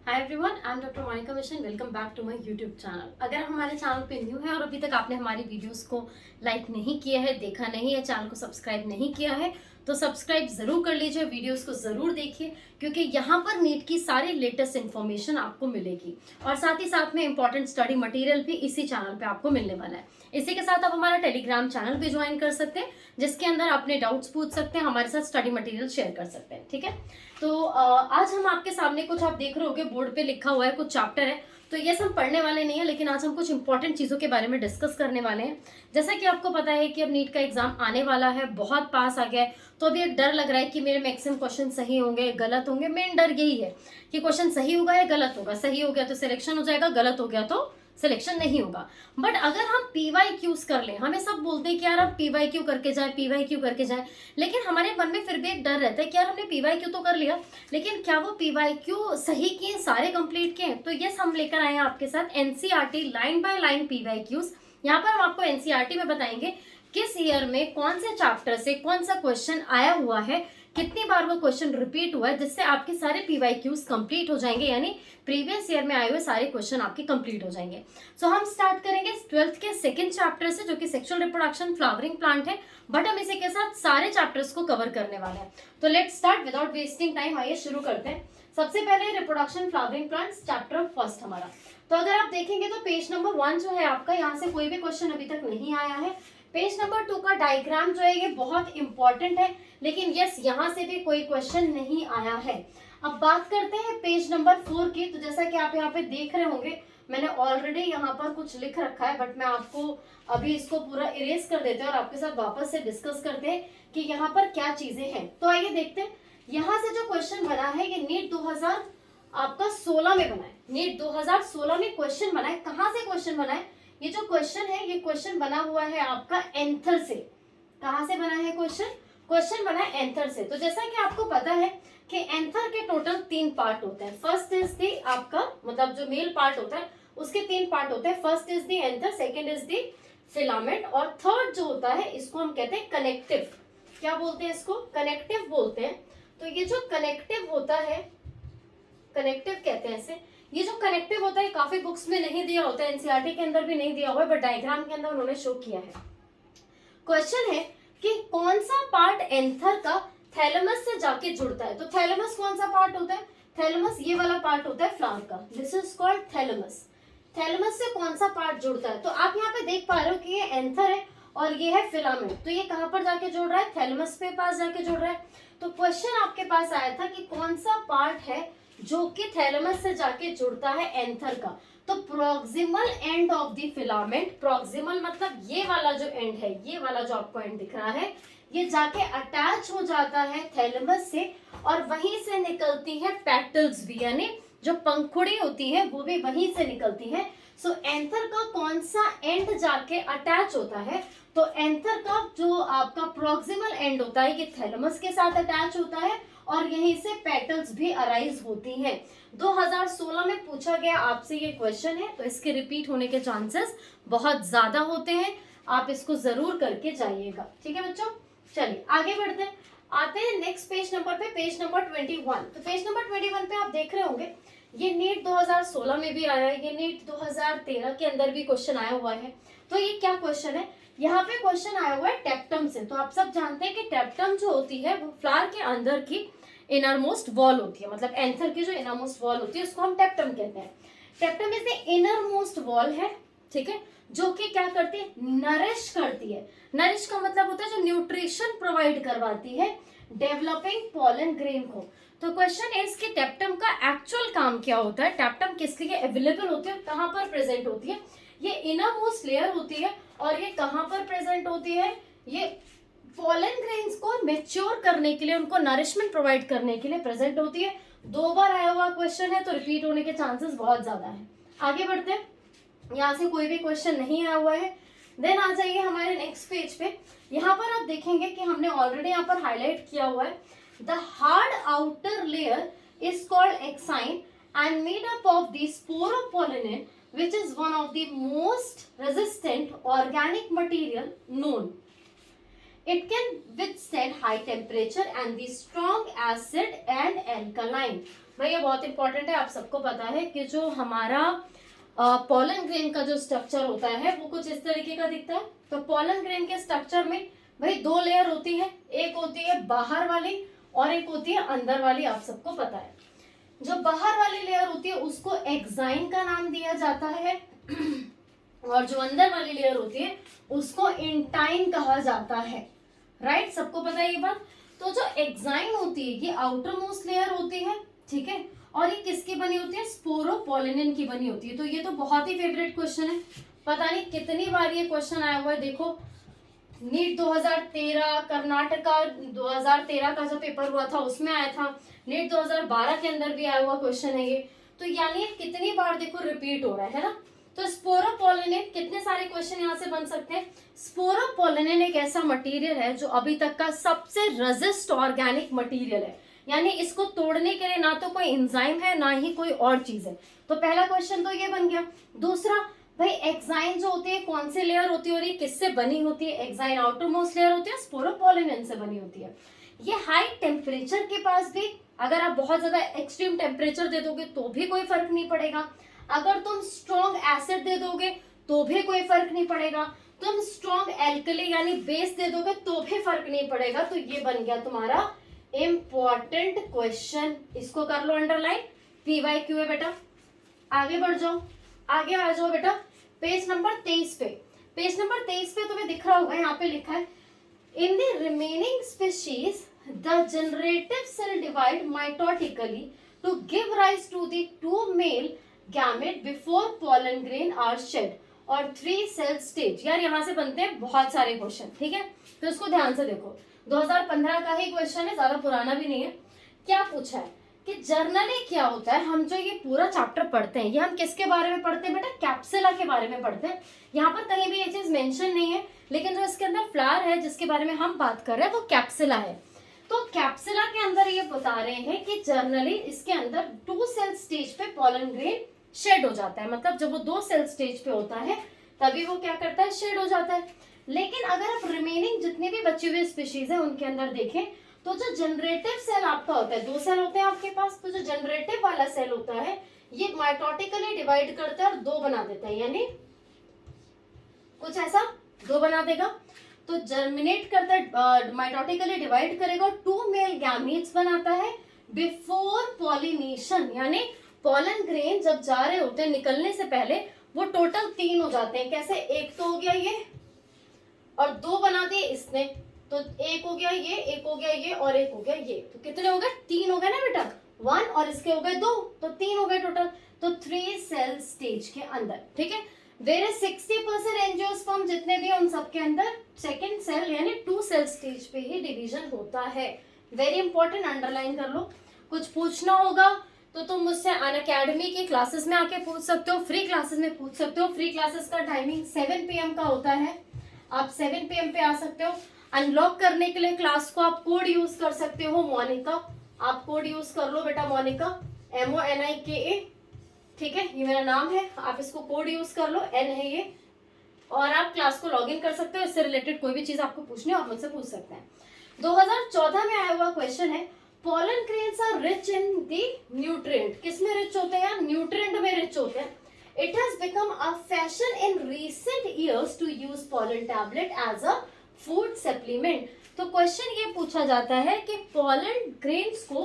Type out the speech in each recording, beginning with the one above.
Hi everyone, I am doctor Monika Mishan. Welcome back to my YouTube channel. अगर हमारे channel पे new है और अभी तक आपने हमारी वीडियोस को लाइक नहीं किया है, देखा नहीं है, चैनल को सब्सक्राइब नहीं किया है, तो सब्सक्राइब जरूर कर लीजिए, वीडियोस को जरूर देखिए, क्योंकि यहाँ पर नीट की सारी लेटेस्ट इन्फॉर्मेशन आपको मिलेगी और साथ ही साथ में इंपॉर्टेंट स्टडी मटेरियल भी इसी चैनल पे आपको मिलने वाला है। इसी के साथ आप हमारा टेलीग्राम चैनल भी ज्वाइन कर सकते हैं, जिसके अंदर अपने डाउट्स पूछ सकते हैं, हमारे साथ स्टडी मटेरियल शेयर कर सकते हैं। ठीक है, तो आज हम आपके सामने कुछ आप देख रहे होगे बोर्ड पे लिखा हुआ है, कुछ चैप्टर है, तो ये सब पढ़ने वाले नहीं है, लेकिन आज हम कुछ इंपॉर्टेंट चीजों के बारे में डिस्कस करने वाले हैं। जैसा कि आपको पता है कि अब नीट का एग्जाम आने वाला है, बहुत पास आ गया है, तो अभी एक डर लग रहा है कि मेरे मैक्सिमम क्वेश्चन सही होंगे, गलत होंगे। मेन डर यही है कि क्वेश्चन सही होगा या गलत होगा। सही हो गया तो सिलेक्शन हो जाएगा, गलत हो गया तो सिलेक्शन नहीं होगा। बट अगर हम पीवाईक्यूज कर लें, हमें सब बोलते हैं कि यार आप पीवाईक्यू करके जाए, पीवाईक्यू करके जाए, लेकिन हमारे मन में फिर भी एक डर रहता है कि यार हमने पीवाईक्यू तो कर लिया, लेकिन क्या वो पीवाईक्यू सही किए, सारे कंप्लीट किए? तो यस, हम लेकर आए हैं आपके साथ NCERT line by line PYQs. यहाँ पर हम आपको एनसीईआरटी में बताएंगे किस ईयर में कौन से चैप्टर से कौन सा क्वेश्चन आया हुआ है, कितनी बार वो क्वेश्चन रिपीट हुआ है, जिससे आपके सारे पीवाईक्यूज कंप्लीट हो जाएंगे, यानी प्रीवियस ईयर में आए हुए सारे क्वेश्चन आपके कंप्लीट हो जाएंगे। सो हम स्टार्ट करेंगे 12th के सेकंड चैप्टर से, जो कि सेक्सुअल रिप्रोडक्शन फ्लावरिंग प्लांट है, बट हम इसी के साथ सारे चैप्टर्स को कवर करने वाले हैं। तो let's start without wasting time. आइए शुरू करते हैं। सबसे पहले reproduction flowering plants chapter first हमारा। तो अगर आप देखेंगे तो पेज नंबर 1 जो है आपका, यहाँ से कोई भी क्वेश्चन अभी तक नहीं आया है। पेज नंबर 2 का डायग्राम जो है ये बहुत इंपॉर्टेंट है, लेकिन यस यहाँ से भी कोई क्वेश्चन नहीं आया है। अब बात करते हैं पेज नंबर 4 की। तो जैसा कि आप यहाँ पे देख रहे होंगे, मैंने ऑलरेडी यहाँ पर कुछ लिख रखा है, बट मैं आपको अभी इसको पूरा इरेज कर देते हैं और आपके साथ वापस से डिस्कस करते हैं कि यहाँ पर क्या चीजें हैं। तो आइए देखते हैं। यहाँ से जो क्वेश्चन बना है ये नीट 2016 में बना है। नीट 2016 में क्वेश्चन बना है। कहाँ से क्वेश्चन बना है? ये जो क्वेश्चन है ये क्वेश्चन बना हुआ है आपका एंथर से। कहाँ से बना है क्वेश्चन? क्वेश्चन बना है एंथर से। तो जैसा कि आपको पता है कि एंथर के टोटल 3 पार्ट होते हैं। फर्स्ट इज दी आपका मतलब जो मेल पार्ट होता है उसके 3 पार्ट होते हैं। First is the anther, second is the filament, और थर्ड जो होता है इसको हम कहते हैं कनेक्टिव। क्या बोलते हैं इसको? कनेक्टिव बोलते हैं। तो ये जो कनेक्टिव होता है, कनेक्टिव कहते हैं इसे। ये जो कनेक्टिव होता है काफी बुक्स में नहीं दिया होता है, एनसीईआरटी के अंदर भी नहीं दिया हुआ है, बट डायग्राम के अंदर उन्होंने शो किया है। क्वेश्चन है कि कौन सा पार्ट एंथर का थैलेमस से जाके जुड़ता है। तो थैलेमस कौन सा पार्ट होता है? थैलेमस ये वाला पार्ट होता है फ्लावर का। This is called thalamus. Thalamus से कौन सा पार्ट जुड़ता है? तो आप यहाँ पे देख पा रहे हो कि ये एंथर है और ये है फिलामेंट। तो ये कहाँ पर जाके जुड़ रहा है? थैलेमस पे पास जाके जुड़ रहा है। तो क्वेश्चन आपके पास आया था कि कौन सा पार्ट है जो कि थैलेमस से जाके जुड़ता है एंथर का। तो proximal end of the filament, proximal मतलब ये वाला जो एंड है, ये वाला जो आपको एंड दिख रहा है, ये जाके अटैच हो जाता है थैलेमस से, और वहीं से निकलती है पेटल्स भी, यानी जो पंखुड़ी होती है वो भी वहीं से निकलती है। सो एंथर का कौन सा एंड जाके अटैच होता है? तो एंथर का जो आपका प्रोक्सिमल एंड होता है ये थैलेमस के साथ अटैच होता है, और यहीं से पेटल्स भी अराइज होती हैं। 2016 में पूछा गया आपसे ये क्वेश्चन है, तो इसके रिपीट होने के चांसेस बहुत ज्यादा होते हैं। आप इसको जरूर करके जाइएगा। ठीक है बच्चों, चलिए आगे बढ़ते हैं। आते हैं नेक्स्ट पेज नंबर पे, पेज नंबर 21। तो पेज नंबर 21 पे आप देख रहे होंगे ये नीट 2016 में भी आया है, ये नीट 2013 के अंदर भी क्वेश्चन आया हुआ है। तो ये क्या क्वेश्चन है? यहाँ पे क्वेश्चन आया हुआ है टेप्टम से। तो आप सब जानते हैं कि टेप्टम जो होती है वो फ्लावर के अंदर की इनर मोस्ट वॉल होती है, मतलब एंथर की जो इनर मोस्ट वॉल होती है उसको हम टेप्टम कहते हैं। टेप्टम is the inner most wall है, ठीक है, जो कि क्या करती है? नरिश करती है। नरिश का मतलब होता है जो न्यूट्रिशन प्रोवाइड करवाती है डेवलपिंग पॉलन ग्रेन को। तो क्वेश्चन इज कि टेप्टम का एक्चुअल काम क्या होता है, टेप्टम किस लिए अवेलेबल होती है, कहाँ पर प्रेजेंट होती है? ये इनर मोस्ट लेयर होती है, और ये कहाँ पर प्रेजेंट होती है? ये पॉलन ग्रेन्स को मेच्योर करने के लिए, उनको नरिशमेंट प्रोवाइड करने के लिए प्रेजेंट होती है। 2 बार आया हुआ क्वेश्चन है तो रिपीट होने के चांसेस बहुत ज्यादा है। आगे बढ़ते हैं। यहाँ से कोई भी क्वेश्चन नहीं आया हुआ है। देन आ जाइए हमारे नेक्स्ट पेज पे। यहाँ पर आप देखेंगे कि हमने ऑलरेडी यहाँ पर हाईलाइट किया हुआ है, the hard outer layer is called exine and made up of the sporopollenin which is one of the most resistant organic material known. It can withstand high temperature and be strong acid and alkaline. भाई ये बहुत important है, आप सबको पता है कि जो हमारा पोलन ग्रेन का जो स्ट्रक्चर होता है वो कुछ इस तरीके का दिखता है। तो पोलन ग्रेन के स्ट्रक्चर में भाई दो लेयर होती है, एक होती है बाहर वाली और एक होती है अंदर वाली, आप सबको पता है। जो बाहर वाली लेयर होती है उसको एक्साइन का नाम दिया जाता है और जो अंदर वाली लेयर होती है उसको इंटाइन कहा जाता है। राइट, सबको पता है ये बात। तो जो एक्साइन होती है ये आउटर मोस्ट लेयर होती है, ठीक है, और ये किसकी बनी होती है, स्पोरोपोलिनिन की बनी होती है। तो ये तो बहुत ही फेवरेट क्वेश्चन है, पता नहीं कितनी बार ये क्वेश्चन आया हुआ है। देखो नीट 2013, कर्नाटका 2013 का जो पेपर हुआ था उसमें आया था, नीट 2012 के अंदर भी आया हुआ क्वेश्चन है ये। तो यानी कितनी बार देखो रिपीट हो रहा है ना। तो स्पोरोपोलिनिन, कितने सारे क्वेश्चन यहाँ से बन सकते हैं। स्पोरोपोलिनिन एक ऐसा मटेरियल है जो अभी तक का सबसे रेजिस्ट ऑर्गेनिक मटेरियल है, यानी इसको तोड़ने के लिए ना तो कोई एंजाइम है ना ही कोई और चीज है। तो पहला क्वेश्चन तो ये बन गया। दूसरा भाई एक्साइन जो होती है कौन सी लेयर होती है और ये किससे बनी होती है। एक्साइन आउटर मोस्ट लेयर होती है, स्पोरोपोलिनिन से बनी होती है। ये हाई टेम्परेचर के पास भी अगर आप बहुत ज्यादा एक्सट्रीम टेम्परेचर दे दोगे तो भी कोई फर्क नहीं पड़ेगा, अगर तुम स्ट्रॉन्ग एसिड दे दोगे तो भी कोई फर्क नहीं पड़ेगा, तुम स्ट्रॉन्ग एल्कली यानी बेस दे दोगे तो भी फर्क नहीं पड़ेगा। तो ये बन गया तुम्हारा इंपॉर्टेंट क्वेश्चन, इसको कर लो अंडरलाइन, PYQ है बेटा। आगे बढ़ जाओ, आगे आ जाओ बेटा पेज नंबर 23 पे। पेज नंबर 23 पे तुम्हें दिख रहा होगा, यहाँ पे लिखा है in the remaining species the generative cell divide mitotically to give rise to the two male gamete before pollen grain are shed और 3 सेल स्टेज। यार यहाँ से बनते हैं बहुत सारे क्वेश्चन, ठीक है, तो इसको ध्यान से देखो। 2015 का ही क्वेश्चन है, ज्यादा पुराना भी नहीं है। क्या पूछा है कि जर्नली क्या होता है, हम जो ये पूरा चैप्टर पढ़ते हैं ये हम किसके बारे में पढ़ते हैं बेटा, कैप्सुला के बारे में पढ़ते हैं। यहाँ पर कहीं भी ये चीज मेंशन नहीं है, लेकिन जो इसके अंदर फ्लावर है जिसके बारे में हम बात कर रहे हैं वो कैप्सुला है। तो कैप्सुला के अंदर ये बता रहे हैं कि जर्नली इसके अंदर 2 सेल स्टेज पे पोलन ग्रेन शेड हो जाता है, मतलब जब वो 2 सेल स्टेज पे होता है तभी वो क्या करता है, शेड हो जाता है। लेकिन अगर आप रिमेनिंग जितने भी बची हुई स्पीशीज है उनके अंदर देखें तो जो जनरेटिव सेल आपका होता है, 2 सेल होते हैं आपके पास, तो जो जनरेटिव वाला सेल होता है ये माइटोटिकली डिवाइड करता है और 2 बना देता है, यानी कुछ ऐसा 2 बना देगा। तो जर्मिनेट करता है, माइटोटिकली डिवाइड करेगा, 2 मेल गैमीट्स बनाता है बिफोर पॉलिनेशन, यानी पोलन ग्रेन जब जा रहे होते हैं निकलने से पहले वो टोटल 3 हो जाते हैं। कैसे, एक तो हो गया ये और 2 बना दिए इसने, तो एक हो गया ये, एक हो गया ये और एक हो गया ये, तो कितने हो गए, 3 हो गए ना बेटा, 1 और इसके हो गए 2, तो 3 हो गए टोटल। तो 3 सेल स्टेज के अंदर, ठीक है। वेर 60% एंजियोस्पर्म जितने भी उन सबके अंदर सेकेंड सेल यानी 2 सेल स्टेज पे ही डिवीजन होता है। वेरी इंपॉर्टेंट, अंडरलाइन कर लो। कुछ पूछना होगा तो तुम मुझसे अनअकैडमी की क्लासेस में आके पूछ सकते हो, फ्री क्लासेस में पूछ सकते हो। फ्री क्लासेस का टाइमिंग 7 PM का होता है, आप 7 PM पे आ सकते हो। अनलॉक करने के लिए क्लास को आप कोड यूज कर सकते हो मोनिका, आप कोड यूज कर लो बेटा मोनिका, MONIKA, ठीक है, ये मेरा नाम है, आप इसको कोड यूज कर लो, N है ये, और आप क्लास को लॉग इन कर सकते हो। इससे रिलेटेड कोई भी चीज आपको पूछनी हो आप मुझसे पूछ सकते हैं। 2014 में आया हुआ क्वेश्चन है pollen grains are rich in the nutrient. किसमें रिच होते हैं, न्यूट्रिएंट में रिच होते हैं। It has become a fashion in recent years to use pollen tablet as a food supplement. तो क्वेश्चन ये पूछा जाता है कि पोलन ग्रेन्स को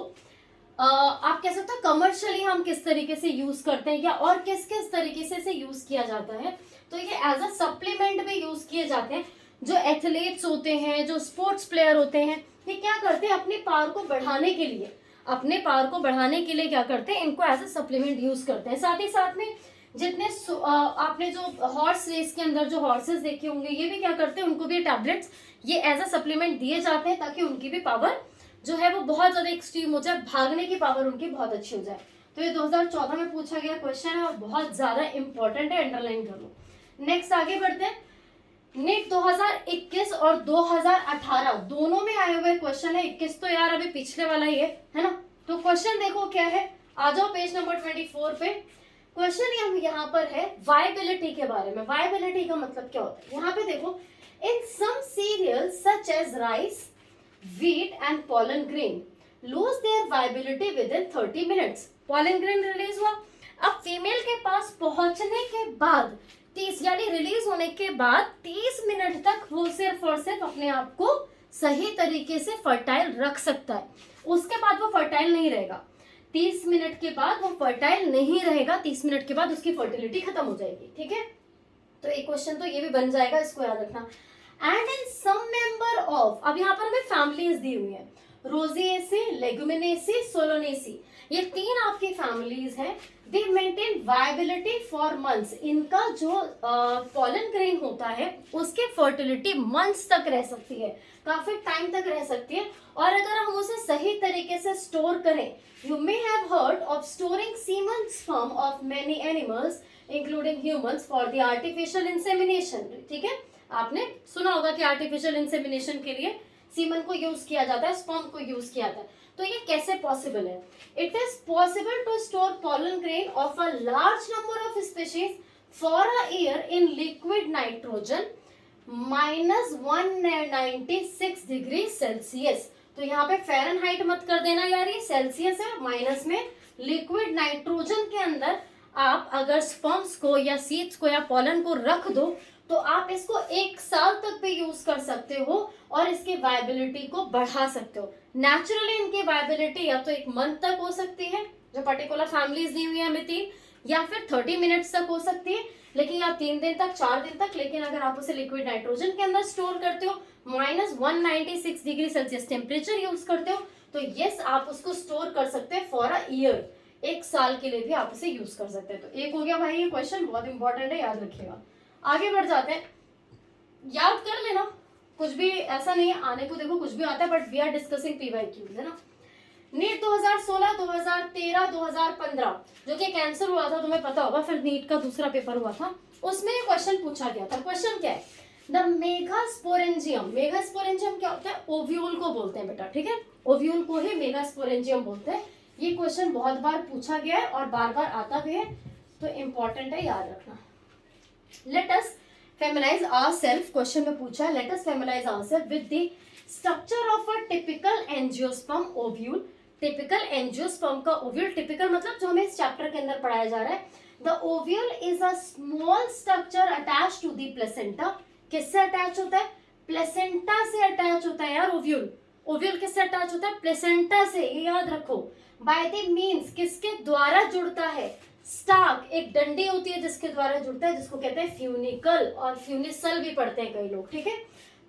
आप कह सकते हो कमर्शियली हम किस तरीके से यूज करते हैं या और किस किस तरीके से इसे यूज किया जाता है। तो ये एज अ सप्लीमेंट में यूज किए जाते हैं। जो एथलीट्स होते हैं, जो स्पोर्ट्स प्लेयर होते हैं, ये क्या करते हैं, अपनी पावर को बढ़ाने के लिए, अपने पावर को बढ़ाने के लिए क्या करते हैं, इनको एज अ सप्लीमेंट यूज करते हैं। साथ ही साथ में जितने आपने जो हॉर्स रेस के अंदर जो हॉर्सेस देखे होंगे ये भी क्या करते हैं, उनको भी टैबलेट्स ये एज अ सप्लीमेंट दिए जाते हैं ताकि उनकी भी पावर जो है वो बहुत ज्यादा एक्सट्रीम हो जाए, भागने की पावर उनकी बहुत अच्छी हो जाए। तो ये 2014 में पूछा गया क्वेश्चन है और बहुत ज्यादा इंपॉर्टेंट है, अंडरलाइन कर लो। नेक्स्ट आगे बढ़ते हैं। नीट 2021 और 2018 दोनों में आए हुए क्वेश्चन है। 21 तो यार अभी पिछले वाला ही है ना। तो क्वेश्चन देखो क्या है, आ जाओ पेज नंबर 24 पे। क्वेश्चन यहाँ पर है वायबिलिटी के बारे में। वायबिलिटी का मतलब क्या होता है, यहाँ पे देखो In some cereals such as rice, wheat and pollen grain lose their viability within 30 minutes. Pollen grain release हुआ, अब फीमेल के पास पहुंचने के बाद 30 यानी रिलीज होने के बाद 30 मिनट तक वो सिर्फ और सिर्फ अपने आप को सही तरीके से फर्टाइल रख सकता है, उसके बाद वो फर्टाइल नहीं रहेगा। 30 मिनट के बाद वो फर्टाइल नहीं रहेगा, 30 मिनट के बाद उसकी फर्टिलिटी खत्म हो जाएगी। ठीक है, तो एक क्वेश्चन तो ये भी बन जाएगा, इसको याद रखना। And in some member of, अब यहाँ पर हमें फैमिलीज दी हुई है, रोजिएसी, लेगुमिनेसी, सोलोनेसी, ये 3 आपकी फैमिलीज हैं। दे मेंटेन वायबिलिटी फॉर मंथ्स, इनका जो पॉलन ग्रेन होता है उसकी फर्टिलिटी मंथ्स तक रह सकती है, काफी टाइम तक रह सकती है। और अगर हम उसे सही तरीके से स्टोर करें, you may have heard of storing semen sperm of many animals including humans for the artificial insemination. ठीक है, आपने सुना होगा कि आर्टिफिशियल इंसेमिनेशन के लिए सीमन को यूज किया जाता है, स्पर्म को यूज किया जाता है। तो ये कैसे पॉसिबल है? It is possible to store pollen grain of a large number of species for a year in liquid nitrogen -196 degree Celsius. तो यहाँ पे फ़ारेनहाइट मत कर देना यार, ये सेल्सियस है, माइनस में लिक्विड नाइट्रोजन के अंदर आप अगर स्पर्म्स को या सीड्स को या पॉलन को रख दो तो आप इसको 1 साल तक भी यूज कर सकते हो और इसकी वायबिलिटी को बढ़ा सकते हो। नेचुरली इनकी वायबिलिटी या तो 1 मंथ तक हो सकती है, जो पर्टिकुलर फैमिलीज दी हुई है हमें 3, या फिर 30 मिनट्स तक हो सकती है, लेकिन या 3 दिन तक, 4 दिन तक। लेकिन अगर आप उसे लिक्विड नाइट्रोजन के अंदर स्टोर करते हो, -196 डिग्री सेल्सियस टेम्परेचर यूज करते हो, तो यस आप उसको स्टोर कर सकते हैं फॉर अ ईयर, 1 साल के लिए भी आप इसे यूज कर सकते हैं। तो एक हो गया भाई, ये क्वेश्चन बहुत इंपॉर्टेंट है, याद रखिएगा। आगे बढ़ जाते हैं, याद कर लेना, कुछ भी ऐसा नहीं है आने को देखो कुछ भी आता है, but we are discussing PYQ, है ना। नीट 2016, 2013, 2015 जो कि कैंसिल हुआ था, तुम्हें पता होगा, फिर नीट का दूसरा पेपर हुआ था, उसमें ये क्वेश्चन पूछा गया था। क्वेश्चन क्या है? द मेगास्पोरेंजियम, मेगास्पोरेंजियम क्या होता है? ओव्यूल को बोलते हैं बेटा, ठीक है, ओव्यूल को ही मेगास्पोरेंजियम बोलते हैं। ये क्वेश्चन बहुत बार पूछा गया है और बार बार आता भी है, तो इंपॉर्टेंट है, याद रखना। Let us familiarize ourselves, question में पूछा, let us familiarize ourselves with the structure of a typical angiosperm ovule। typical angiosperm का ovule, typical मतलब जो हमें इस चैप्टर के अंदर पढ़ाया जा रहा है। the ovule is a small structure attached to the placenta। किससे अटैच होता है? प्लेसेंटा से अटैच होता है यार ओव्यूल। ओव्यूल किससे अटैच होता है? प्लेसेंटा से, ये याद रखो। बाय द मीन्स, किसके द्वारा जुड़ता है? स्टार्क, एक डंडी होती है जिसके द्वारा जुड़ता है, जिसको कहते हैं फ्यूनिकल, और फ्यूनिसल भी पढ़ते हैं कई लोग, ठीक है।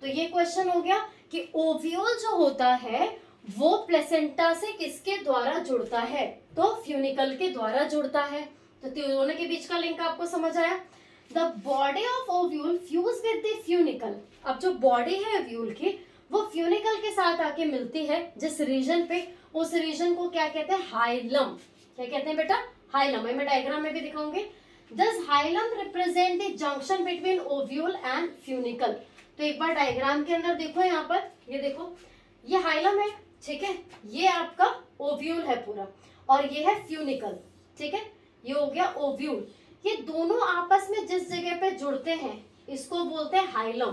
तो ये क्वेश्चन हो गया कि ओव्यूल जो होता है वो प्लेसेंटा से किसके द्वारा जुड़ता है? तो फ्यूनिकल के द्वारा जुड़ता है। तो दोनों के बीच का लिंक आपको समझ आया। The body of ovule fuse with the funicle. अब जो बॉडी है ओव्यूल की, वो फ्यूनिकल के साथ आके मिलती है जिस रीजन पे, उस रीजन को क्या कहते हैं? हाइलम। क्या कहते हैं बेटा? हाइलम। मैं डायग्राम में भी दिखाऊंगी। Does hilum represent the junction between ovule and funicle. तो एक बार डायग्राम के अंदर देखो, यहाँ पर ये देखो, ये हाइलम है, ठीक है, ये आपका ओव्यूल है पूरा, और ये है फ्यूनिकल, ठीक है, ये हो गया ओव्यूल। ये दोनों आपस में जिस जगह पे जुड़ते हैं इसको बोलते हैं हाइलम।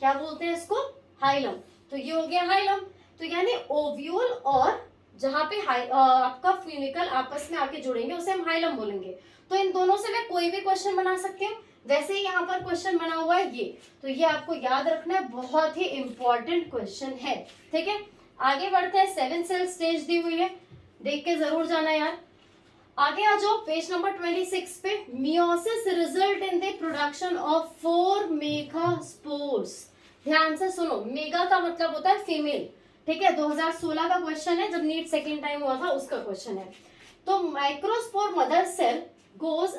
क्या बोलते हैं इसको? हाइलम। तो ये हो गया हाइलम। तो यानी ओव्यूल और जहां पे आपका फ्यूनिकल आपस में आके जुड़ेंगे उसे हम हाइलम बोलेंगे। तो इन दोनों से मैं कोई भी क्वेश्चन बना सकती हूँ। वैसे ही यहाँ पर क्वेश्चन बना हुआ है ये, तो ये आपको याद रखना है, बहुत ही इंपॉर्टेंट क्वेश्चन है, ठीक है। आगे बढ़ते हैं। 7 सेल स्टेज दी हुई है, देख के जरूर जाना यार। आगे आ जाओ पेज नंबर 26 पे। Meiosis result in the production of 4 megaspores. ध्यान से सुनो, मेगा का मतलब होता है फीमेल, ठीक है। 2016 का क्वेश्चन है, जब नीट सेकेंड टाइम हुआ था उसका क्वेश्चन है। तो microspore mother cell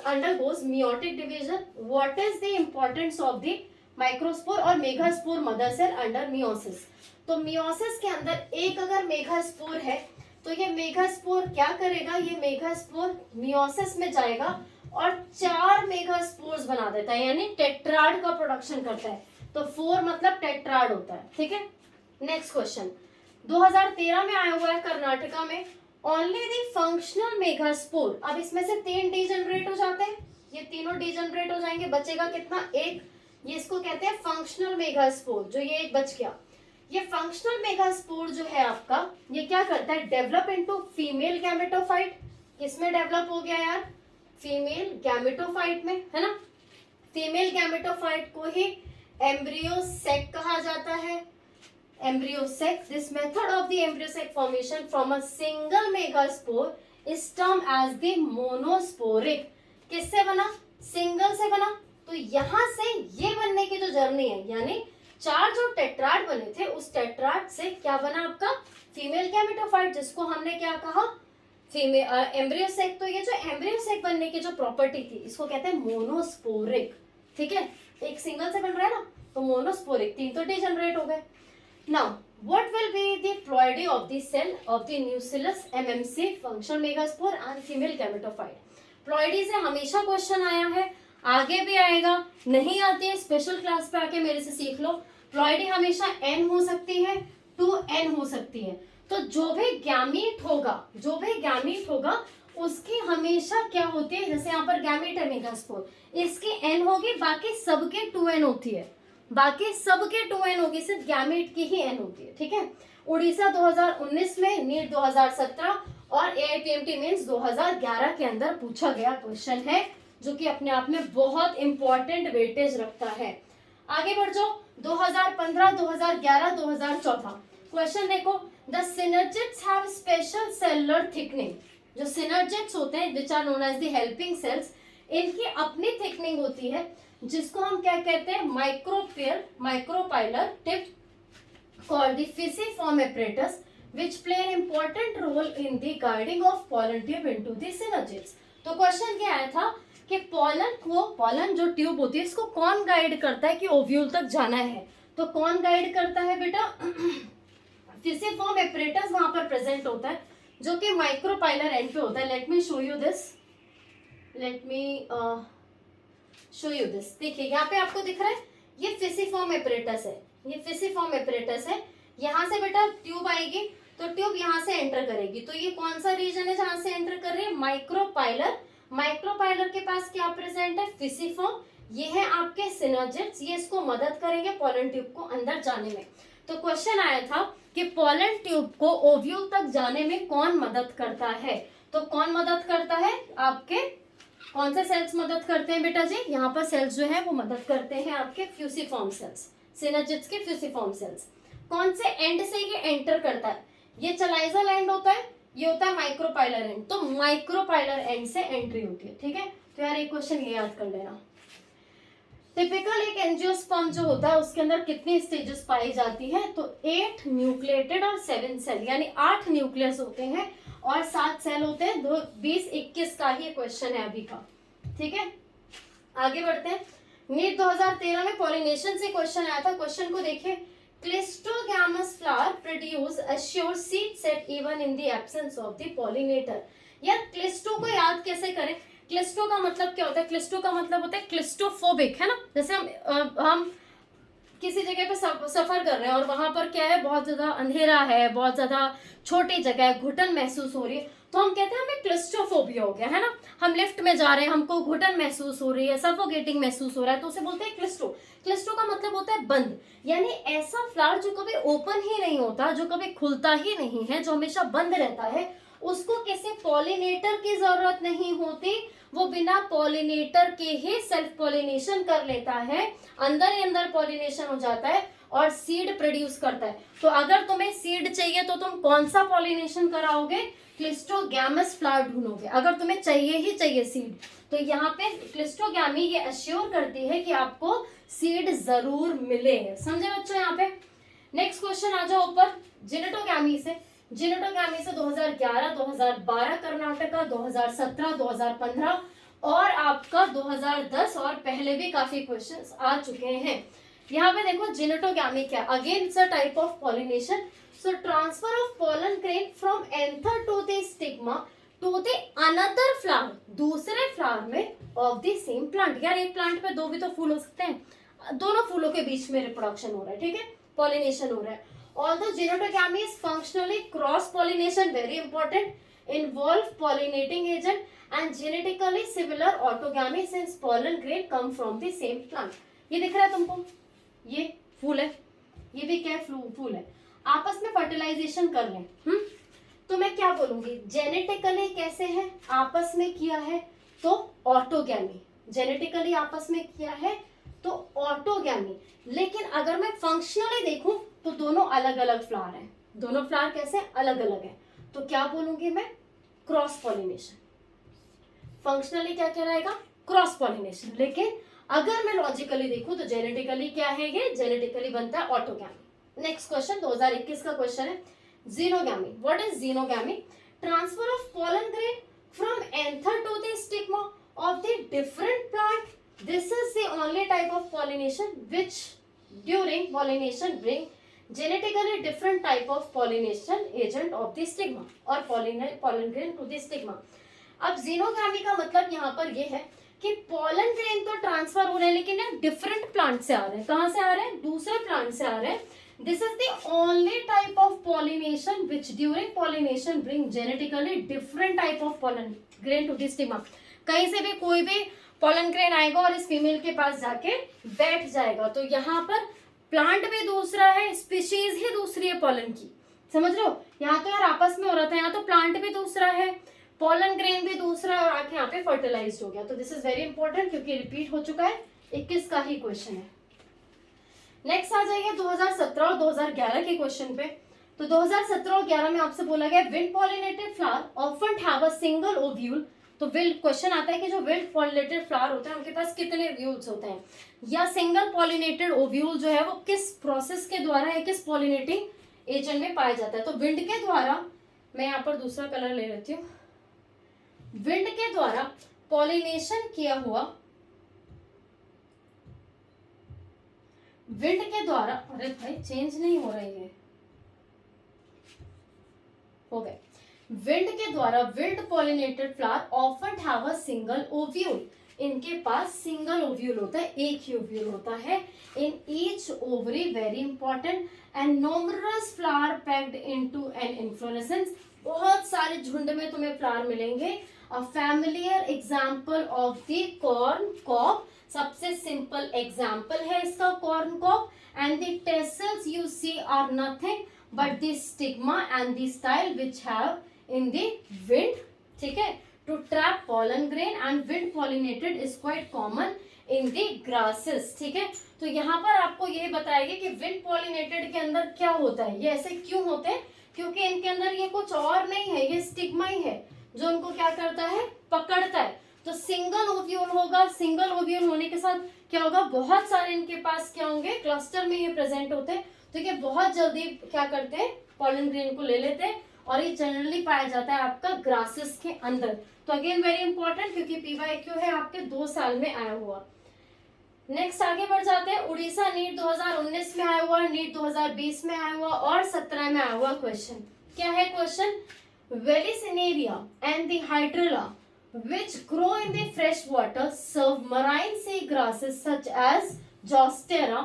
undergoes meiotic division. What is the importance of the microspore और megaspore mother cell under meiosis? तो मियोसिस के अंदर एक अगर मेगास्पोर है तो ये मेगास्पोर क्या करेगा? ये मेगास्पोर मियोसिस में जाएगा और 4 मेगास्पोर्स बना देता है, यानी टेट्राड का प्रोडक्शन करता है। तो 4 मतलब टेट्राड होता है, ठीक है। नेक्स्ट क्वेश्चन 2013 में आया हुआ है, कर्नाटका में। Only the functional megaspore. अब इसमें से 3 डीजनरेट हो जाते हैं, ये तीनों डीजनरेट हो जाएंगे, बचेगा कितना? 1। ये इसको कहते हैं फंक्शनल मेगास्पोर। जो ये एक बच गया, ये फंक्शनल मेगास्पोर जो है आपका, ये क्या करता है, डेवलप इनटू फीमेल गैमेटोफाइट। किसमें डेवलप हो गया यार, फीमेल गैमेटोफाइट में, है ना। फीमेल गैमेटोफाइट को ही एम्ब्रियो सेक कहा जाता है। Embryo sac, this method of the embryo sac formation from a single megaspore is term as the monosporic. किससे बना, सिंगल से बना। तो यहां से ये बनने की जो जर्नी है, यानी 4 जो टेट्राड बने थे, उस टेट्राड से क्या बना आपका, फीमेल गैमेटोफाइट, जिसको हमने क्या कहा, फीमेल एम्ब्रियो सेक। तो ये जो एम्ब्रियो सेक बनने की जो प्रॉपर्टी थी, इसको कहते हैं मोनोस्पोरिक। ठीक है, एक सिंगल से बन रहा है ना, तो मोनोस्पोरिक, 3 तो डीजनरेट हो गए। Now what will be the ploidy of the cell of the nucellus MMC functional megaspore and female gametophyte? Ploidy से हमेशा क्वेश्चन आया है, आगे भी आएगा, नहीं आती है स्पेशल क्लास पे आके मेरे से सीख लो। प्लॉइडी हमेशा n हो सकती है, 2n हो सकती है। तो जो भी गैमीट होगा उसकी हमेशा क्या होती है, जैसे यहाँ पर गैमीट है मेगास्पोर, इसकी n होगी, बाकी सबके 2n होती है, बाकी सबके 2n होगी, सिर्फ गैमेट की ही n होती है। ठीक है, उड़ीसा 2019 में, नीट 2017 और AIPMT मेंस 2011 के अंदर पूछा गया क्वेश्चन है, जो कि अपने आप में बहुत इंपॉर्टेंट वेटेज रखता है। आगे बढ़ जाओ, 2015, 2011, 2014 क्वेश्चन देखो, the synergids have special cellular thickening. जो सिनर्जिड्स होते हैं, which are known as the helping cells, इनकी अपनी थिकनिंग होती है, जिसको हम क्या कहते हैं, micropylar tip called the फिसिफॉर्म apparatus which play an important role in the guiding of pollen tube into the synergids। तो क्वेश्चन क्या आया था कि पोलन जो ट्यूब होती है, इसको कौन गाइड करता है कि ओव्यूल तक जाना है, तो कौन गाइड करता है बेटा, फिसिफॉर्म apparatus वहां पर प्रेजेंट होता है, जो कि माइक्रोपाइलर एंड पे होता है। Let me show you this, देखिए यहाँ पे आपको दिख रहा है, ये फिसिफॉर्म apparatus है, ये फिसिफॉर्म apparatus है। यहाँ से बेटा ट्यूब आएगी, तो ट्यूब यहाँ से एंटर करेगी, तो ये कौन सा रीजन है जहां से एंटर कर रही है, माइक्रोपाइलर के पास क्या प्रेजेंट है, फिसिफॉर्म। ये है आपके सिनर्जिड्स, ये इसको मदद करेंगे पोलन ट्यूब को अंदर जाने में। तो क्वेश्चन आया था कि पोलन ट्यूब को ओव्यूल तक जाने में कौन मदद करता है, तो कौन मदद करता है, आपके कौन से सेल्स मदद करते हैं बेटा जी, यहाँ पर सेल्स जो है वो मदद करते हैं आपके फ्यूसिफॉर्म सेल्स, सिनर्जिड्स के फ्यूसिफॉर्म सेल्स। कौन से एंड से ये एंटर करता है, ये चलाइजल एंड होता है, ये होता है माइक्रोपाइलर एंड, तो माइक्रोपाइलर एंड से एंट्री होती है। ठीक है, तो यार एक क्वेश्चन ये याद कर लेना। टिपिकल एक एंजियोस्पर्म जो होता है, उसके अंदर कितनी स्टेजेस पाई जाती है, तो 8 न्यूक्लिएटेड और 7 सेल, यानी 8 न्यूक्लियस होते हैं और 7 सेल होते हैं। 2021 का ही क्वेश्चन है अभी का। ठीक है, आगे बढ़ते हैं। नीट 2013 में पॉलिनेशन से क्वेश्चन आया था, क्वेश्चन को देखिए, cleistogamous flower produce assure seed set even in the absence of the pollinator. यार क्लिस्टो को याद कैसे करें, क्लिस्टो का मतलब क्या होता है, क्लिस्टो का मतलब होता है क्लिस्टोफोबिक, है ना। जैसे हम किसी जगह पे सफर कर रहे हैं और वहां पर क्या है, बहुत ज्यादा अंधेरा है, बहुत ज्यादा छोटी जगह है, घुटन महसूस हो रही है, तो हम कहते हैं हमें क्लिस्टोफोबिया हो गया, है ना। हम लिफ्ट में जा रहे हैं, हमको घुटन महसूस हो रही है, सफोकेटिंग महसूस हो रहा है, तो उसे बोलते हैं क्लिस्टो। क्लिस्टो का मतलब होता है बंद, यानी ऐसा फ्लावर जो कभी ओपन ही नहीं होता, जो कभी खुलता ही नहीं है, जो हमेशा बंद रहता है, उसको किसी पॉलिनेटर की जरूरत नहीं होती, वो बिना पॉलिनेटर के ही सेल्फ पॉलिनेशन कर लेता है, अंदर ही अंदर पॉलिनेशन हो जाता है और सीड प्रोड्यूस करता है। तो अगर तुम्हें सीड चाहिए तो तुम कौन सा पॉलिनेशन कराओगे, क्लिस्टोगैमस फ्लावर ढूंढोगे, अगर तुम्हें चाहिए ही चाहिए सीड। तो यहाँ पे क्लिस्टोगैमी ये अश्योर करती है कि आपको सीड जरूर मिले, समझे बच्चों। यहाँ पे नेक्स्ट क्वेश्चन आ जाओ ऊपर, जिनेटोगैमी से 2011, 2012 कर्नाटका, 2017, 2015 और आपका 2010 और पहले भी काफी क्वेश्चंस आ चुके हैं। यहाँ पे देखो जिनेटोगैमी क्या, again it's a type of pollination. So transfer of pollen grain from anther to the stigma to the another flower, दूसरे फ्लावर में ऑफ द सेम प्लांट। यार एक प्लांट पे 2 भी तो फूल हो सकते हैं, दोनों फूलों के बीच में रिप्रोडक्शन हो रहा है, ठीक है, पॉलिनेशन हो रहा है। Although genotogamy is functionally cross pollination, very important, involve pollinating agent and genetically similar autogamy since pollen grain come from the same plant। ये दिख रहा है तुमको, ये फूल है, ये भी क्या है, फूल है, आपस में फर्टिलाइजेशन कर लें, तो मैं क्या बोलूंगी, जेनेटिकली कैसे है, आपस में किया है तो ऑटोगैमी, जेनेटिकली आपस में किया है तो ऑटोगैमी। लेकिन अगर मैं फंक्शनली देखूं तो दोनों अलग अलग फ्लावर हैं, दोनों फ्लावर कैसे अलग अलग है, तो क्या बोलूंगी मैं, क्रॉस पॉलिनेशन। फंक्शनली क्या कहलाएगा, क्रॉस पॉलिनेशन। लेकिन अगर मैं लॉजिकली देखूं तो जेनेटिकली क्या है, ये जेनेटिकली बनता है ऑटोगैमी। नेक्स्ट क्वेश्चन 2021 का क्वेश्चन है, xenogamy. What is xenogamy? Transfer of pollen grain from anther to the stigma of the different plant. This is the only type of pollination which during pollination bring genetically different type of pollination agent of the stigma or pollen grain to the stigma. अब xenogamy का मतलब यहाँ पर ये है कि pollen grain तो transfer हो रहे हैं, लेकिन ये डिफरेंट प्लांट से आ रहे हैं। कहाँ से आ रहे हैं, दूसरे प्लांट से आ रहे हैं। This is the only type of pollination which during pollination bring genetically different type of pollen grain to the stigma. कहीं से भी कोई भी pollen grain आएगा और इस फीमेल के पास जाके बैठ जाएगा, तो यहाँ पर प्लांट भी दूसरा है, स्पीशीज ही दूसरी है pollen की, समझ लो। यहाँ तो यार आपस में हो रहा था, यहाँ तो प्लांट भी दूसरा है, pollen grain भी दूसरा है, और आके यहाँ पे फर्टिलाइज हो गया। तो दिस इज वेरी इंपॉर्टेंट क्योंकि रिपीट हो चुका है, 21 का ही क्वेश्चन है। नेक्स्ट आ जाइए 2017 और 2011 के क्वेश्चन पे। तो 2017 और 11 में आपसे बोला गया wind pollinated flower often have a single ovule. तो विल्ड क्वेश्चन आता है कि जो विंड पॉलिनेटेड फ्लावर होते हैं उनके पास कितने ओव्यूल्स होते हैं, या सिंगल पॉलिनेटेड ओव्यूल जो है वो किस प्रोसेस के द्वारा है, किस पॉलिनेटिंग एजेंट में पाया जाता है। तो विंड के द्वारा, मैं यहाँ पर दूसरा कलर ले लेती हूँ, विंड के द्वारा पॉलिनेशन किया हुआ, विंड के द्वारा, अरे भाई चेंज नहीं हो रही है, हो गए, विंड के द्वारा wind pollinated flower often have a single ovule. इनके पास सिंगल ओव्यूल होता है, एक ही ओव्यूल होता है। In each ovary, very important, and numerous flower packed into an inflorescence. बहुत सारे झुंड में तुम्हें फ्लावर मिलेंगे। A familiar example of the corn cob, सबसे सिंपल एग्जाम्पल है इसका corn cob. And the tassels you see are nothing but the stigma and the style which have in the wind, ठीक है, to trap pollen grain and wind pollinated is quite common in the grasses, ठीक है। तो यहाँ पर आपको ये बताएगा कि विंड पॉलिनेटेड के अंदर क्या होता है, ये ऐसे क्यों होते हैं, क्योंकि इनके अंदर ये कुछ और नहीं है, ये स्टिग्मा ही है जो उनको क्या करता है, पकड़ता है। तो सिंगल ओव्यूल होगा, सिंगल ओव्यूल होने के साथ क्या होगा, बहुत सारे इनके पास क्या होंगे, क्लस्टर में ये प्रेजेंट होते हैं, तो ये बहुत जल्दी क्या करते हैं, पॉलन ग्रेन को ले लेते हैं, और ये जनरली पाया जाता है आपका ग्रासेस के अंदर। तो अगेन वेरी इंपॉर्टेंट क्योंकि पीवाईक्यू है आपके 2 साल में आया हुआ। नेक्स्ट आगे बढ़ जाते हैं, उड़ीसा नीट 2019 में आया हुआ, नीट 2020 में आया हुआ और 17 में आया हुआ क्वेश्चन। क्या है question, Vallisneria and the Hydrilla which grow in the fresh water serve marine sea grasses such as Zostera.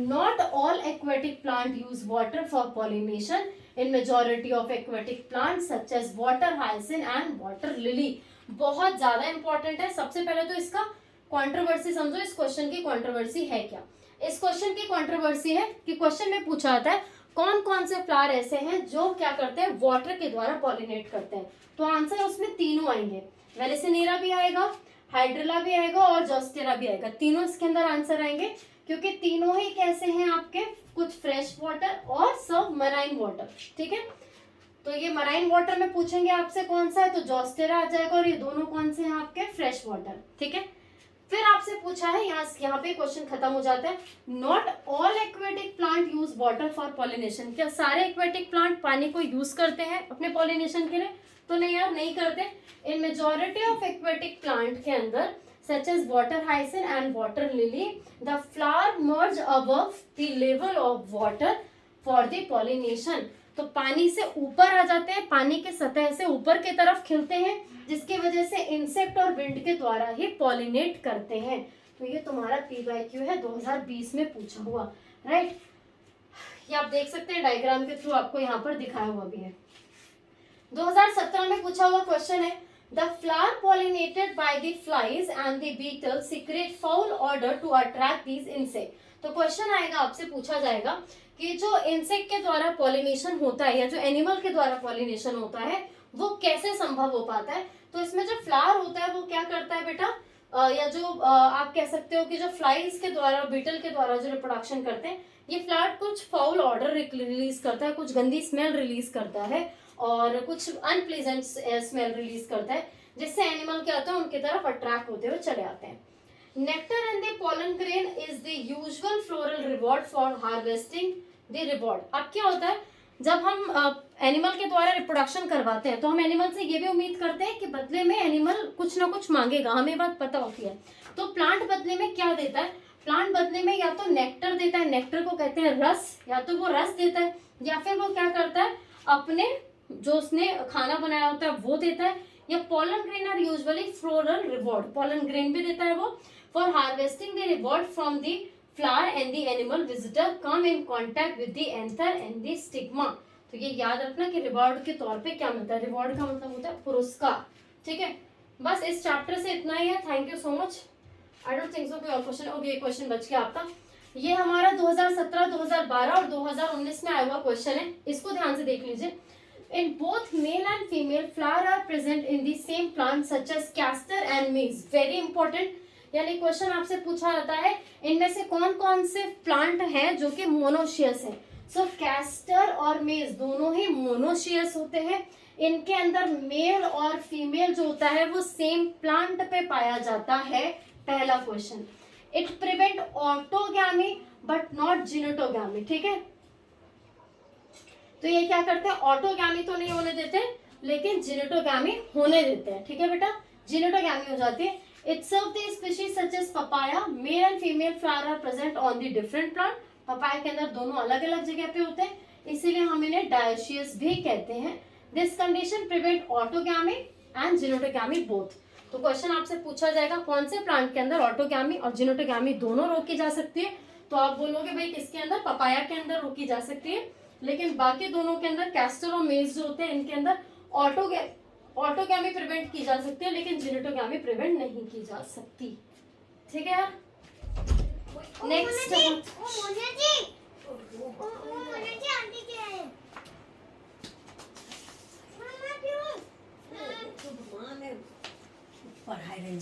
Not all aquatic plant use water for pollination. In majority of aquatic plants such as water hyacinth and water lily. बहुत ज्यादा important है। सबसे पहले तो इसका controversy समझो, इस question की कंट्रोवर्सी है क्या। इस क्वेश्चन की कंट्रोवर्सी है कि क्वेश्चन में पूछा जाता है कौन कौन से फ्लावर ऐसे हैं जो क्या करते हैं, वाटर के द्वारा पॉलिनेट करते हैं। तो आंसर उसमें तीनों आएंगे, वेलिसिनेरा भी आएगा, हाइड्रेला भी आएगा और जोस्टेरा भी आएगा। तीनों इसके अंदर आंसर आएंगे क्योंकि तीनों ही कैसे हैं आपके, कुछ फ्रेश वाटर और सब मराइन वाटर, ठीक है। तो ये मराइन वाटर में पूछेंगे आपसे कौन सा है, तो जोस्टेरा आ जाएगा, और ये दोनों कौन से हैं आपके, फ्रेश वाटर, ठीक है। फिर आपसे पूछा है, यहाँ पे क्वेश्चन खत्म हो जाता है, not all aquatic plant use water for pollination. क्या सारे एक्वेटिक प्लांट पानी को यूज करते हैं अपने पॉलिनेशन के लिए, तो नहीं यार, नहीं करते। इन मेजॉरिटी ऑफ एक्वेटिक प्लांट के अंदर such as water hyacinth and water lily, the flower merge above the level of water for the pollination. तो पानी से ऊपर आ जाते हैं, पानी के सतह से ऊपर की तरफ खिलते हैं, जिसकी वजह से इंसेक्ट और विंड के द्वारा ही पॉलिनेट करते हैं। तो ये तुम्हारा पीवाईक्यू है 2020 में पूछा हुआ, राइट। ये आप देख सकते हैं डायग्राम के थ्रू, आपको यहाँ पर दिखाया हुआ भी है। 2017 में पूछा हुआ क्वेश्चन है, the flower pollinated by the flies and the beetle secrete foul odour to attract these insect. तो क्वेश्चन आएगा, आपसे पूछा जाएगा कि जो इंसेक्ट के द्वारा पॉलिनेशन होता है या जो एनिमल के द्वारा पॉलिनेशन होता है वो कैसे संभव हो पाता है। तो इसमें जो फ्लावर होता है वो क्या करता है बेटा, या जो आप कह सकते हो कि जो फ्लाइज के द्वारा, बीटल के द्वारा जो रिप्रोडक्शन करते हैं, ये फ्लावर कुछ फाउल ऑर्डर रिलीज करता है, कुछ गंदी स्मेल रिलीज करता है और कुछ अनप्लीजेंट स्मेल रिलीज करता है, जिससे एनिमल क्या होता है उनकी तरफ अट्रैक्ट होते हुए चले आते हैं। Nectar and the pollen grain is the usual floral reward for harvesting the reward. अब क्या होता है, जब हम एनिमल के द्वारा रिप्रोडक्शन करवाते हैं तो हम एनिमल से ये भी उम्मीद करते हैं कि बदले में एनिमल कुछ ना कुछ मांगेगा, हमें बात पता होती है। तो प्लांट बदले में क्या देता है, प्लांट बदले में या तो नेक्टर देता है, नेक्टर को कहते हैं रस, या तो वो रस देता है, या फिर वो क्या करता है अपने जो उसने खाना बनाया होता है वो देता है, या pollen grain are usually floral reward, pollen grain भी देता है वो for harvesting the reward from the flower and the animal visitor come in contact with the anther and the stigma. तो ये याद रखना कि रिवॉर्ड के तौर पे क्या मिलता है, रिवॉर्ड का मतलब होता है पुरस्कार। ठीक है, बस इस चैप्टर से इतना ही है। Thank you so much. I don't think so कोई और क्वेश्चन। ओके, क्वेश्चन बच गया आपका। ये हमारा 2017, 2012 और 2019 में आया हुआ क्वेश्चन है, इसको ध्यान से देख लीजिए। In both male and female, flower are present in the same plant such as castor and maize. Very important. यानी क्वेश्चन आपसे पूछा जाता है इनमें से कौन कौन से प्लांट हैं जो कि मोनोशियस है। सो कैस्टर और मेज दोनों ही मोनोशियस होते हैं। इनके अंदर मेल और फीमेल जो होता है वो सेम प्लांट पे पाया जाता है। पहला question, it prevent autogamy but not geitonogamy. ठीक है, तो ये क्या करते हैं, ऑटोगैमी तो नहीं होने देते लेकिन जिनेटोगैमी होने देते हैं। ठीक है बेटा, जिनेटोगैमी हो जाती है। It serve the species such as papaya, male and female flower are present on the different plant. Papaya के अंदर दोनों अलग अलग जगह पे होते हैं, इसीलिए हम इन्हें डायोशियस भी कहते हैं। This condition prevent autogamy and geitonogamy both. तो क्वेश्चन आपसे पूछा जाएगा कौन से प्लांट के अंदर ऑटोगैमी और जिनेटोगैमी दोनों रोकी जा सकती है। तो आप बोलोगे भाई किसके अंदर, पपाया के अंदर रोकी जा सकती है, लेकिन बाकी दोनों के अंदर कैस्टर और मेज जो होते हैं इनके अंदर ऑटोगैमी प्रिवेंट की जा सकती है, लेकिन जिनेटोगैमी प्रिवेंट नहीं की जा सकती। ठीक है यार, नेक्स्ट पढ़ाई रही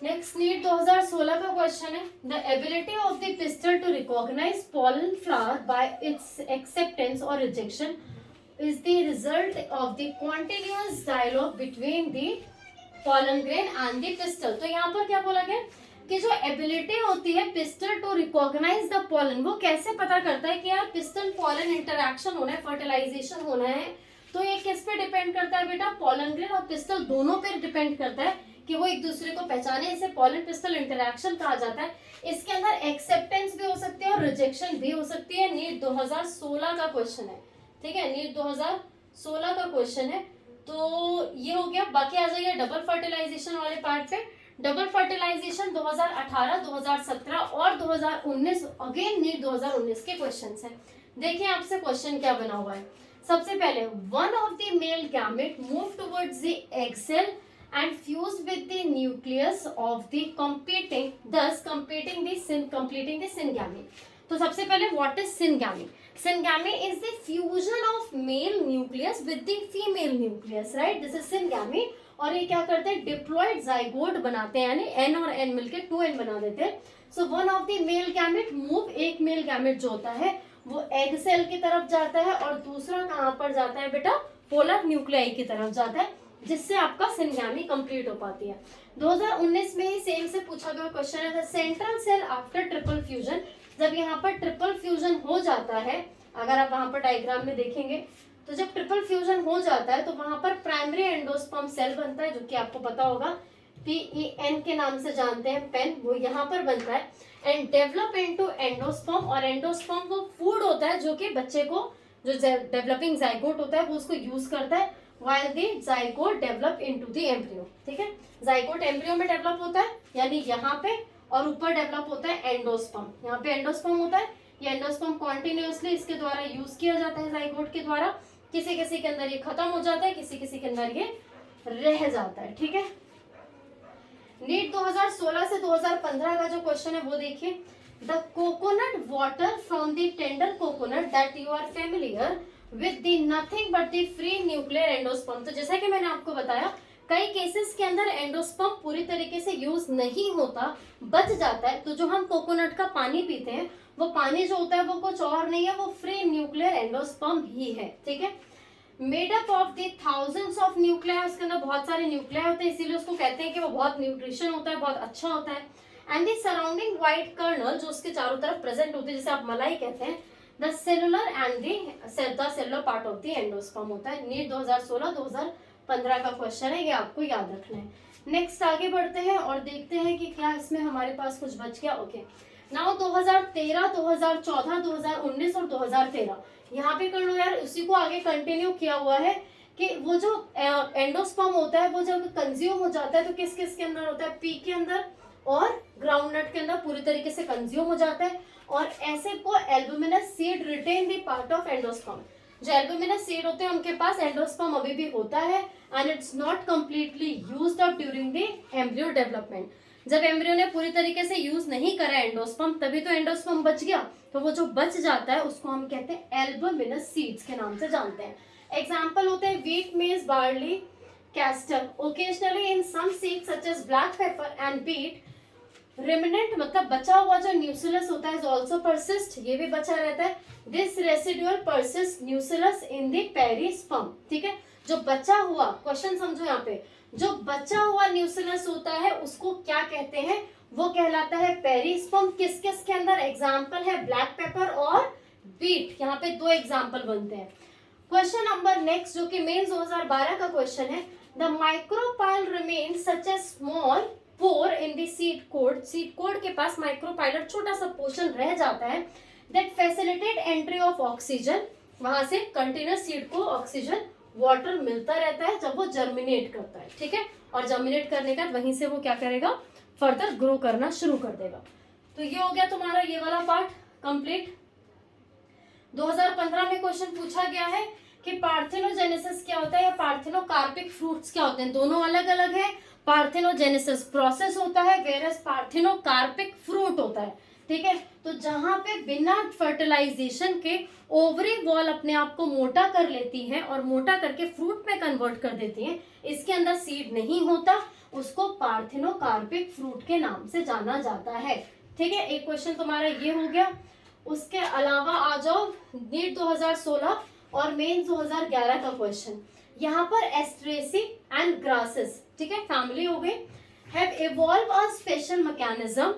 नेक्स्ट नीट 2016 का क्वेश्चन है। The ability of the pistil to recognise pollen flower by its acceptance और rejection is the result of the continuous dialogue between the pollen grain and the pistil. तो यहाँ पर क्या बोला गया कि जो एबिलिटी होती है pistil to recognise the pollen, वो कैसे पता करता है कि यार पिस्टल पॉलन इंटरैक्शन होना है, फर्टिलाइजेशन होना है। तो ये किस पे डिपेंड करता है बेटा, पॉलन ग्रेन और पिस्टल दोनों पे डिपेंड करता है कि वो एक दूसरे को पहचाने। इसे पॉलन पिस्टल इंटरैक्शन कहा जाता है। इसके अंदर एक्सेप्टेंस भी हो सकती है और रिजेक्शन भी हो सकती है। नीट 2016 का क्वेश्चन है। ठीक है, नीट 2016 का क्वेश्चन है। तो ये हो गया। बाकी आ जाइए डबल फर्टिलाइजेशन वाले पार्ट पे। डबल फर्टिलाइजेशन 2018, 2017 और 2019, अगेन नीट 2019 के क्वेश्चंस हैं। देखिए आपसे क्वेश्चन क्या बना हुआ है। सबसे पहले, one of the male gamete move towards the egg cell and fuse with the nucleus of the completing the syngamy। तो सबसे पहले what is syngamy? Syngamy is the fusion of male nucleus with the female nucleus, right? This is syngamy। और ये क्या करते हैं, diploid zygote बनाते हैं, यानी n और n मिलके 2n बना देते हैं। So one of the male gamete move, एक मेल गैमेट जो होता है वो एग सेल की तरफ जाता है और दूसरा कहाँ पर जाता है बेटा, पोलर न्यूक्लियाई की तरफ जाता है, जिससे आपका सिंगैमी कंप्लीट हो पाती है। 2019 में ही सेम से पूछा गया क्वेश्चन है, central cell after triple fusion. जब यहाँ पर ट्रिपल फ्यूजन हो जाता है, अगर आप वहां पर डायग्राम में देखेंगे तो जब ट्रिपल फ्यूजन हो जाता है तो वहां पर प्राइमरी एंडोस्पर्म सेल बनता है, जो कि आपको पता होगा PEN के नाम से जानते हैं, पेन, वो यहाँ पर बनता है। एंड डेवलप इनटू एंडोस्पर्म, और एंडोस्पर्म वो फूड होता है जो कि बच्चे को, जो डेवलपिंग जाइगोट होता है वो उसको यूज करता है। while the zygote develop into the embryo। ठीक है, जाइगोट एम्ब्रियो में डेवलप होता है यानी यहाँ पे, और ऊपर डेवलप होता है एंडोस्पर्म। यहाँ पे एंडोस्पर्म होता है, ये एंडोस्पर्म कॉन्टिन्यूअसली इसके द्वारा यूज किया जाता है जाइगोट के द्वारा। किसी किसी के अंदर ये खत्म हो जाता है, किसी किसी के अंदर ये रह जाता है। ठीक है, नीट 2016 से 2015 का जो क्वेश्चन है वो देखिए। The coconut water from the tender coconut that you are familiar with the nothing but the free nuclear endosperm. तो जैसा कि मैंने आपको बताया, कई केसेस के अंदर एंडोस्पर्म पूरी तरीके से यूज नहीं होता, बच जाता है। तो जो हम कोकोनट का पानी पीते हैं, वो पानी जो होता है वो कुछ और नहीं है, वो फ्री न्यूक्लियर एंडोस्पर्म ही है। ठीक है, made up of the thousands of nuclei, उसके अंदर बहुत सारे न्यूक्लियाई होते हैं, इसीलिए उसको कहते हैं कि वो बहुत न्यूट्रिशन होता है, बहुत अच्छा होता है। And the surrounding white kernel, जो उसके चारों तरफ प्रेजेंट होते हैं, जिसे आप मलाई कहते हैं, the cellular and the cellular part of the endosperm होता है। नीट 2016-2015 का क्वेश्चन है, ये आपको याद रखना है। नेक्स्ट आगे बढ़ते हैं और देखते हैं कि क्या इसमें हमारे पास कुछ बच गया। ओके, नाउ 2013, 2014, 2019 और 2013 यहाँ पे कर लो यार, उसी को आगे कंटिन्यू किया हुआ है कि वो जो एंडोस्पर्म होता है वो जब कंज्यूम हो जाता है तो किस किस के अंदर होता है, पी के अंदर और ग्राउंडनट के अंदर पूरी तरीके से कंज्यूम हो जाता है। और ऐसे को albuminous seed retain the part of endosperm. जो एल्बुमिनस सीड होते हैं उनके पास एंडोस्पर्म अभी भी होता है and it's not completely used up during the embryo development. जब एम्ब्रियो ने पूरी तरीके से यूज नहीं करा एंडोस्पर्म, तभी तो एंडोस्पर्म बच गया। तो वो जो बच जाता है उसको हम कहते हैं एल्बुमिनस सीड्स के नाम से जानते हैं। एग्जाम्पल होते हैं wheat, maize, barley, castor. Occasionally in some seeds such as black pepper and beet, remnant मतलब बचा हुआ जो न्यूसिलस होता है ऑल्सो परसिस्ट, ये भी बचा रहता है। This residual persist न्यूसिलस in the perisperm. ठीक है, जो बचा हुआ, क्वेश्चन समझो यहाँ पे, जो बचा हुआ न्यूसिलस होता है उसको क्या कहते हैं, वो कहलाता है पेरिस्पर्म। किस किस के अंदर, एग्जाम्पल है ब्लैक पेपर और बीट। यहाँ पे दो एग्जाम्पल बनते हैं। क्वेश्चन नंबर नेक्स्ट जो कि मेंस 2012 का क्वेश्चन है, the micropyle remain such a small pore in the seed coat. Seed coat के पास माइक्रोपाइलर छोटा सा पोर्शन रह जाता है that facilitate entry of oxygen. वहां से कंटिन्यूस सीड को ऑक्सीजन, वाटर मिलता रहता है जब वो जर्मिनेट करता है। ठीक है, और जर्मिनेट करने का वहीं से वो क्या करेगा, फर्दर ग्रो करना शुरू कर देगा। तो ये हो गया तुम्हारा ये वाला पार्ट कंप्लीट। 2015 में क्वेश्चन पूछा गया है कि पार्थेनोजेनेसिस क्या होता है या पार्थेनोकार्पिक फ्रूट्स क्या होते हैं। दोनों अलग अलग है। पार्थेनोजेनेसिस प्रोसेस होता है, वेरस पार्थेनोकार्पिक फ्रूट होता है। ठीक है, तो जहां पे बिना फर्टिलाइजेशन के ओवरी वॉल अपने आप को मोटा कर लेती है और मोटा करके फ्रूट में कन्वर्ट कर देती है, इसके अंदर सीड नहीं होता, उसको पार्थेनोकार्पिक फ्रूट के नाम से जाना जाता है। ठीक है, एक क्वेश्चन तुम्हारा ये हो गया। उसके अलावा आ जाओ नीट 2016 और मेंस 2011 का क्वेश्चन। यहाँ पर एस्ट्रेसी एंड ग्रासेस, ठीक है, फैमिली हो गई, have evolve a special mechanism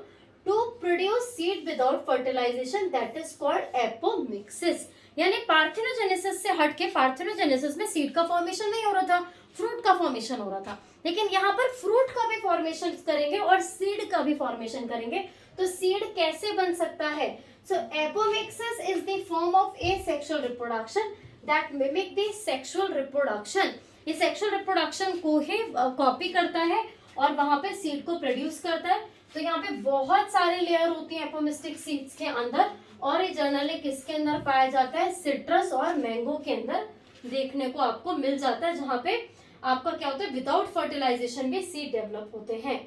to produce seed without fertilisation that is called apomixis. यानी पार्थेनोजेनेसिस से हटके, पार्थेनोजेनेसिस में सीड का फॉर्मेशन नहीं हो रहा था, फ्रूट का फॉर्मेशन हो रहा था, लेकिन यहाँ पर फ्रूट का भी फॉर्मेशन करेंगे और सीड का भी फॉर्मेशन करेंगे। तो सीड कैसे बन सकता है? So apomixis is the form of asexual reproduction that mimic the sexual reproduction. ये सेक्सुअल रिप्रोडक्शन को ही कॉपी करता है और वहां पे सीड को प्रोड्यूस करता है। तो यहाँ पे बहुत सारे लेयर होती हैं एपोमिस्टिक सीड्स के अंदर, और ये जनरली किसके अंदर पाया जाता है? सिट्रस और मैंगो के अंदर देखने को आपको मिल जाता है, जहाँ पे आपका क्या होता है, विदाउट फर्टिलाइजेशन भी सीड डेवलप होते हैं।